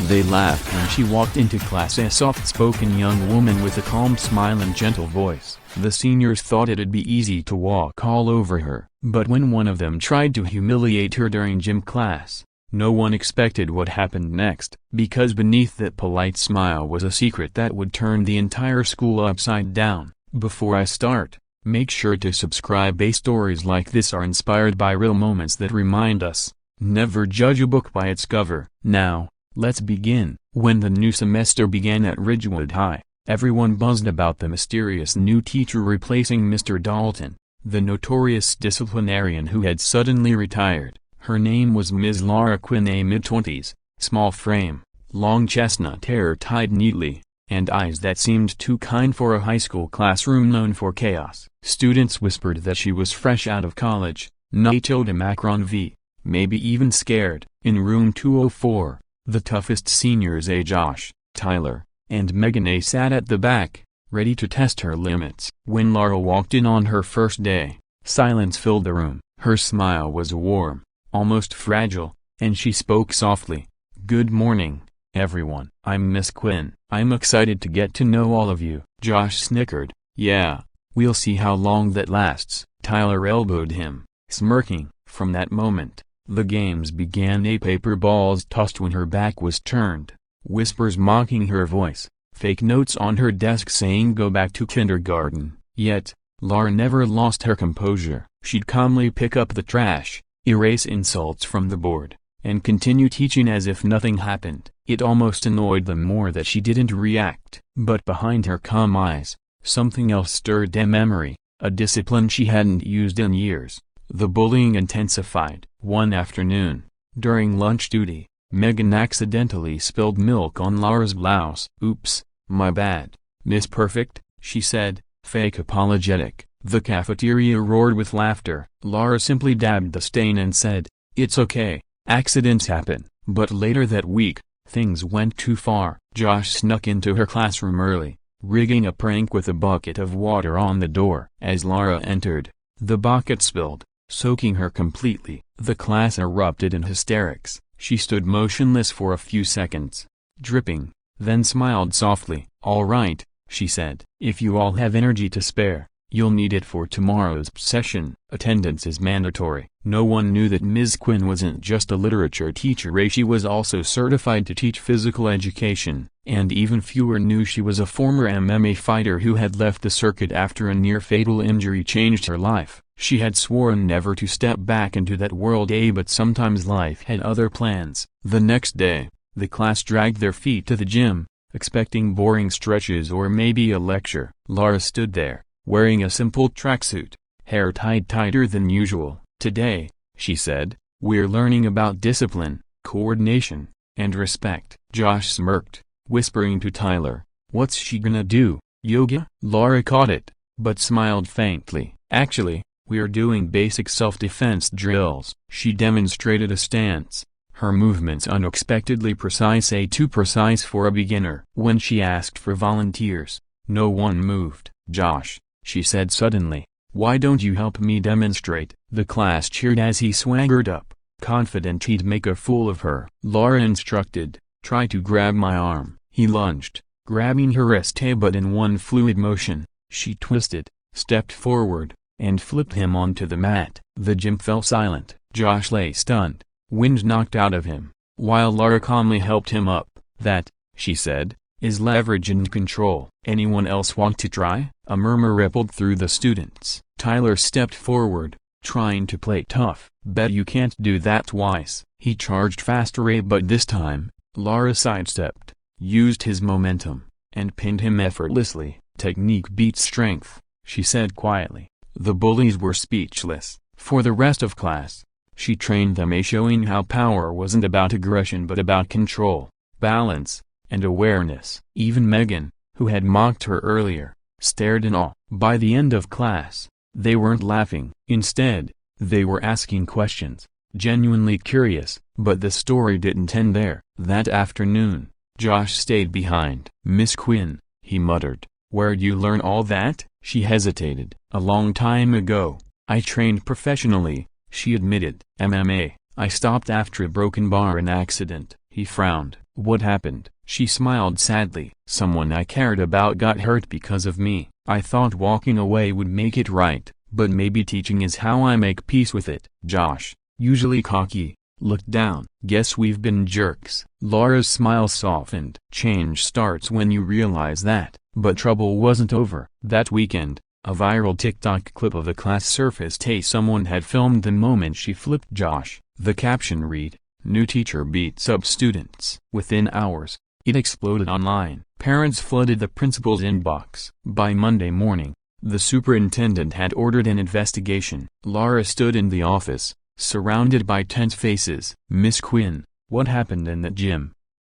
They laughed when she walked into class, a soft-spoken young woman with a calm smile and gentle voice. The seniors thought it'd be easy to walk all over her, but when one of them tried to humiliate her during gym class, no one expected what happened next, because beneath that polite smile was a secret that would turn the entire school upside down. Before I start, make sure to subscribe. Stories like this are inspired by real moments that remind us, never judge a book by its cover. Now, let's begin. When the new semester began at Ridgewood High, everyone buzzed about the mysterious new teacher replacing Mr. Dalton, the notorious disciplinarian who had suddenly retired. Her name was Ms. Lara Quinn, a mid-20s, small frame, long chestnut hair tied neatly, and eyes that seemed too kind for a high school classroom known for chaos. Students whispered that she was fresh out of college, not tilde Macron V, maybe even scared. In room 204, the toughest seniors A. Josh, Tyler, and Megan A. sat at the back, ready to test her limits. When Lara walked in on her first day, silence filled the room. Her smile was warm, almost fragile, and she spoke softly. "Good morning, everyone. I'm Miss Quinn. I'm excited to get to know all of you." Josh snickered. "Yeah, we'll see how long that lasts." Tyler elbowed him, smirking. From that moment, the games began. A paper balls tossed when her back was turned, whispers mocking her voice, fake notes on her desk saying go back to kindergarten. Yet, Lara never lost her composure. She'd calmly pick up the trash, erase insults from the board, and continue teaching as if nothing happened. It almost annoyed them more that she didn't react. But behind her calm eyes, something else stirred a memory, a discipline she hadn't used in years. The bullying intensified. One afternoon, during lunch duty, Megan accidentally spilled milk on Lara's blouse. "Oops, my bad, Miss Perfect," she said, fake apologetic. The cafeteria roared with laughter. Lara simply dabbed the stain and said, "It's okay, accidents happen." But later that week, things went too far. Josh snuck into her classroom early, rigging a prank with a bucket of water on the door. As Lara entered, the bucket spilled, soaking her completely. The class erupted in hysterics. She stood motionless for a few seconds, dripping, then smiled softly. "All right," she said. "If you all have energy to spare, you'll need it for tomorrow's session. Attendance is mandatory." No one knew that Ms. Quinn wasn't just a literature teacher. She was also certified to teach physical education, and even fewer knew she was a former MMA fighter who had left the circuit after a near-fatal injury changed her life. She had sworn never to step back into that world, but sometimes life had other plans. The next day, the class dragged their feet to the gym, expecting boring stretches or maybe a lecture. Lara stood there, wearing a simple tracksuit, hair tied tighter than usual. "Today," she said, "we're learning about discipline, coordination, and respect." Josh smirked, whispering to Tyler, "What's she gonna do, yoga?" Lara caught it, but smiled faintly. "Actually, we're doing basic self-defense drills." She demonstrated a stance, her movements unexpectedly precise, too precise for a beginner. When she asked for volunteers, no one moved. "Josh," she said suddenly, "why don't you help me demonstrate?" The class cheered as he swaggered up, confident he'd make a fool of her. Lara instructed, "Try to grab my arm." He lunged, grabbing her wrist, but in one fluid motion, she twisted, stepped forward, and flipped him onto the mat. The gym fell silent. Josh lay stunned, wind knocked out of him, while Lara calmly helped him up. "That," she said, "is leverage and control." "Anyone else want to try?" A murmur rippled through the students. Tyler stepped forward, trying to play tough. "Bet you can't do that twice." He charged faster, but this time, Lara sidestepped, used his momentum, and pinned him effortlessly. "Technique beats strength," she said quietly. The bullies were speechless. For the rest of class, she trained them, showing how power wasn't about aggression but about control, balance, and awareness. Even Megan, who had mocked her earlier, stared in awe. By the end of class, they weren't laughing. Instead, they were asking questions, genuinely curious. But the story didn't end there. That afternoon, Josh stayed behind. "Miss Quinn," he muttered, "where'd you learn all that?" She hesitated. "A long time ago, I trained professionally," she admitted. "MMA, I stopped after a broken bar accident." He frowned. What happened? She smiled sadly. Someone I cared about got hurt because of me. I thought walking away would make it right, but maybe teaching is how I make peace with it. Josh, usually cocky, looked down. Guess we've been jerks. Lara's smile softened. Change starts when you realize that. But trouble wasn't over. That weekend, a viral TikTok clip of the class surfaced. Someone had filmed the moment she flipped Josh. The caption read, "New teacher beats up students." Within hours, it exploded online. Parents flooded the principal's inbox. By Monday morning, the superintendent had ordered an investigation. Lara stood in the office, surrounded by tense faces. "Miss Quinn, what happened in the gym?"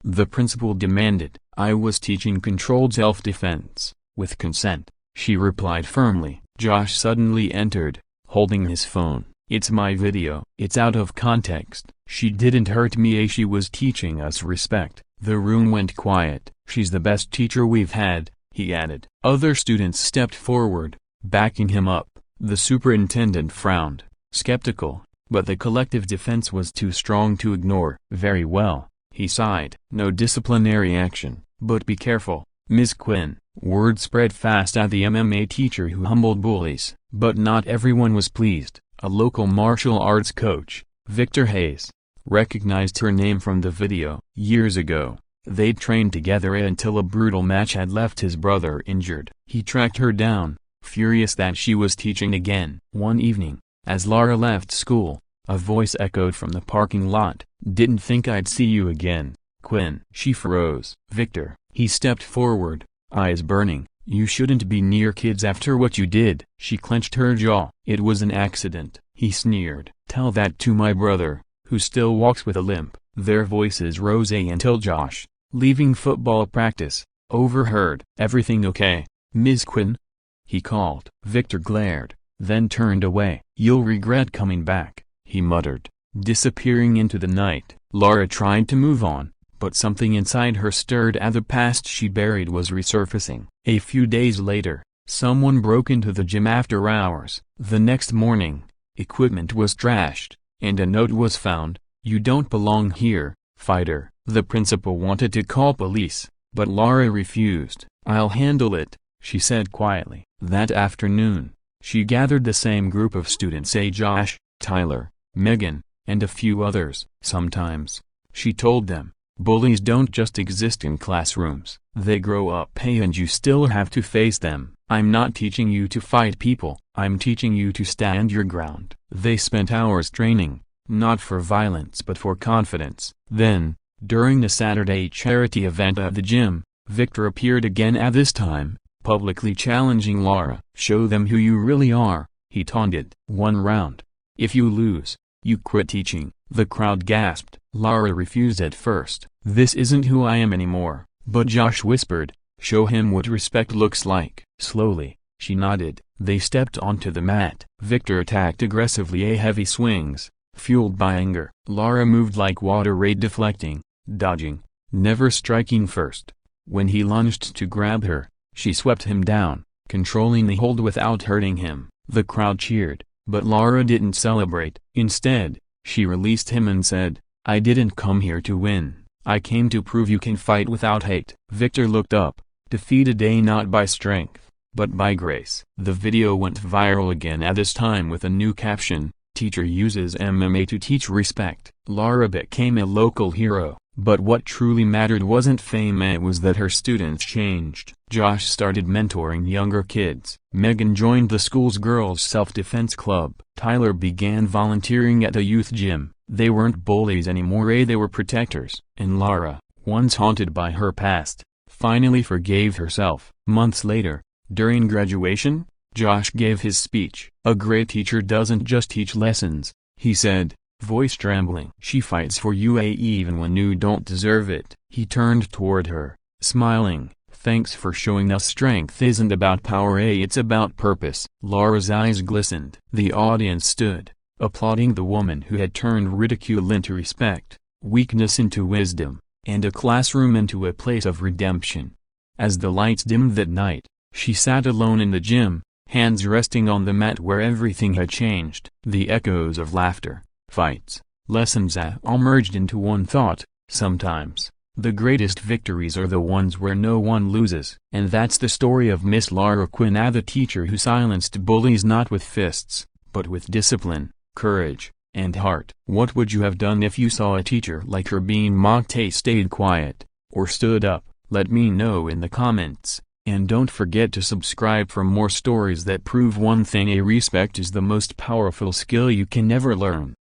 the principal demanded. "I was teaching controlled self-defense, with consent," she replied firmly. Josh suddenly entered, holding his phone. "It's my video." "It's out of context." "She didn't hurt me. She was teaching us respect." The room went quiet. "She's the best teacher we've had," he added. Other students stepped forward, backing him up. The superintendent frowned, skeptical, but the collective defense was too strong to ignore. "Very well," he sighed. "No disciplinary action, but be careful, Ms. Quinn." Word spread fast at the MMA teacher who humbled bullies. But not everyone was pleased. A local martial arts coach, Victor Hayes, recognized her name from the video. Years ago, they'd trained together until a brutal match had left his brother injured. He tracked her down, furious that she was teaching again. One evening, as Lara left school, a voice echoed from the parking lot. "Didn't think I'd see you again, Quinn." She froze. "Victor." He stepped forward, eyes burning. "You shouldn't be near kids after what you did." She clenched her jaw. "It was an accident," he sneered. "Tell that to my brother, who still walks with a limp." Their voices rose until Josh, leaving football practice, overheard. "Everything okay, Ms. Quinn?" he called. Victor glared, then turned away. "You'll regret coming back," he muttered, disappearing into the night. Lara tried to move on, but something inside her stirred as the past she buried was resurfacing. A few days later, someone broke into the gym after hours. The next morning, equipment was trashed, and a note was found, "You don't belong here, fighter." The principal wanted to call police, but Lara refused. "I'll handle it," she said quietly. That afternoon, she gathered the same group of students: Josh, Tyler, Megan, and a few others. "Sometimes," she told them, "bullies don't just exist in classrooms. They grow up and you still have to face them. I'm not teaching you to fight people. I'm teaching you to stand your ground." They spent hours training, not for violence but for confidence. Then, during the Saturday charity event at the gym, Victor appeared again, at this time, publicly challenging Lara. "Show them who you really are," he taunted. "One round. If you lose, you quit teaching." The crowd gasped. Lara refused at first. "This isn't who I am anymore." But Josh whispered, "Show him what respect looks like." Slowly, she nodded. They stepped onto the mat. Victor attacked aggressively, heavy swings, fueled by anger. Lara moved like water, deflecting, dodging, never striking first. When he lunged to grab her, she swept him down, controlling the hold without hurting him. The crowd cheered, but Lara didn't celebrate. Instead, she released him and said, "I didn't come here to win. I came to prove you can fight without hate." Victor looked up, defeated, not by strength, but by grace. The video went viral again, at this time with a new caption: "Teacher uses MMA to teach respect." Lara became a local hero. But what truly mattered wasn't fame, it was that her students changed. Josh started mentoring younger kids. Megan joined the school's girls' self-defense club. Tyler began volunteering at the youth gym. They weren't bullies anymore, they were protectors. And Lara, once haunted by her past, finally forgave herself. Months later, during graduation, Josh gave his speech. "A great teacher doesn't just teach lessons," he said, voice trembling. "She fights for you even when you don't deserve it." He turned toward her, smiling. "Thanks for showing us strength isn't about power, it's about purpose." Lara's eyes glistened. The audience stood, applauding the woman who had turned ridicule into respect, weakness into wisdom, and a classroom into a place of redemption. As the lights dimmed that night, she sat alone in the gym, hands resting on the mat where everything had changed. The echoes of laughter, fights, lessons all merged into one thought: sometimes, The greatest victories are the ones where no one loses. And that's the story of Miss Lara Quinn, the teacher who silenced bullies not with fists, but with discipline, courage, and heart. What would you have done if you saw a teacher like her being mocked? Stayed quiet, or stood up? Let me know in the comments. And don't forget to subscribe for more stories that prove one thing: respect is the most powerful skill you can ever learn.